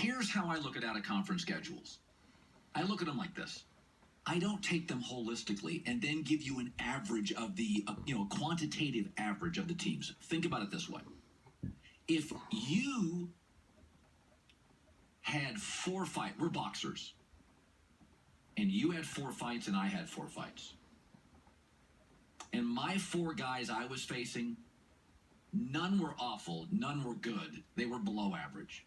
Here's how I look at out-of-conference schedules. I look at them like this. I don't take them holistically and then give you an average of the, a quantitative average of the teams. Think about it this way. If you had 4 fights, we're boxers, and you had 4 fights and I had 4 fights, and my 4 guys I was facing, none were awful, none were good. They were below average.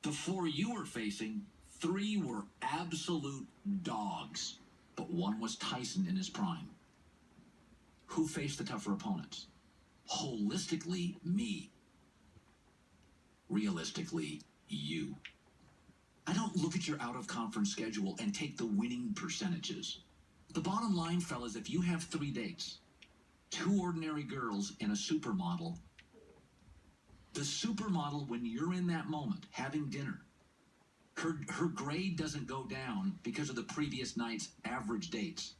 The 4 you were facing, 3 were absolute dogs, but 1 was Tyson in his prime. Who faced the tougher opponents? Holistically, me. Realistically, you. I don't look at your out-of-conference schedule and take the winning percentages. The bottom line, fellas, if you have 3 dates, 2 ordinary girls and a supermodel, the supermodel, when you're in that moment having dinner, her grade doesn't go down because of the previous night's average dates.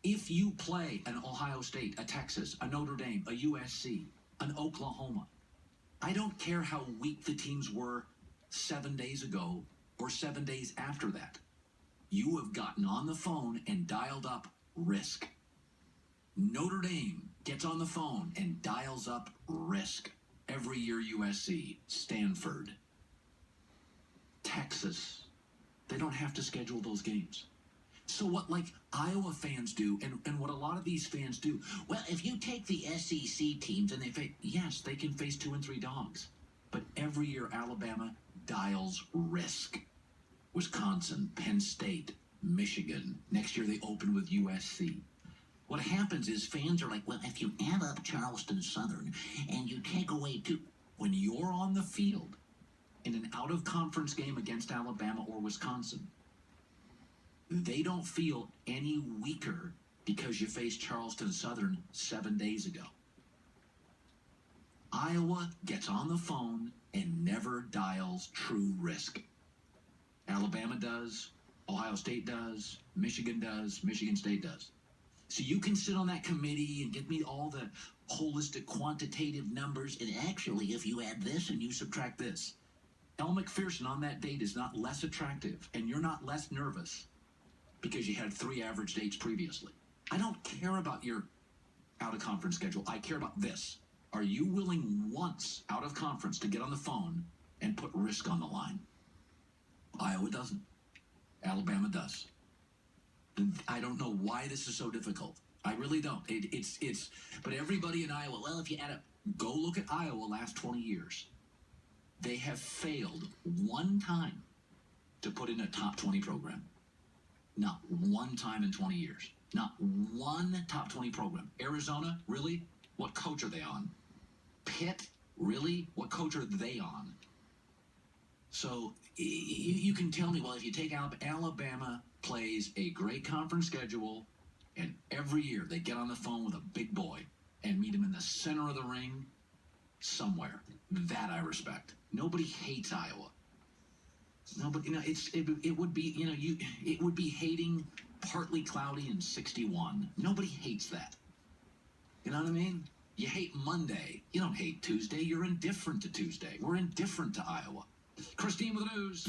If you play an Ohio State, a Texas, a Notre Dame, a USC, an Oklahoma, I don't care how weak the teams were 7 days ago or 7 days after that. You have gotten on the phone and dialed up risk. Notre Dame gets on the phone and dials up risk. Every year USC, Stanford, Texas, they don't have to schedule those games. So what Iowa fans do, and what a lot of these fans do, well, if you take the SEC teams and yes, they can face 2 and 3 dogs. But every year Alabama dials risk. Wisconsin, Penn State, Michigan. Next year they open with USC. What happens is fans are like, well, if you add up Charleston Southern and you take away 2, when you're on the field in an out-of-conference game against Alabama or Wisconsin, they don't feel any weaker because you faced Charleston Southern 7 days ago. Iowa gets on the phone and never dials true risk. Alabama does, Ohio State does, Michigan State does. So you can sit on that committee and get me all the holistic quantitative numbers, and actually if you add this and you subtract this, Elle McPherson on that date is not less attractive, and you're not less nervous because you had 3 average dates previously. I don't care about your out-of-conference schedule. I care about this. Are you willing once out of conference to get on the phone and put risk on the line? Iowa doesn't. Alabama does. I don't know why this is so difficult. I really don't. But everybody in Iowa, well, if you add up, go look at Iowa last 20 years. They have failed 1 time to put in a top 20 program. Not 1 time in 20 years. Not 1 top 20 program. Arizona, really? What coach are they on? Pitt, really? What coach are they on? So you can tell me, well, if you take Alabama plays a great conference schedule, and every year they get on the phone with a big boy and meet him in the center of the ring somewhere. That I respect. Nobody hates Iowa. Nobody, it would be, it would be hating partly cloudy and 61. Nobody hates that. You know what I mean? You hate Monday. You don't hate Tuesday. You're indifferent to Tuesday. We're indifferent to Iowa. Christine with the news.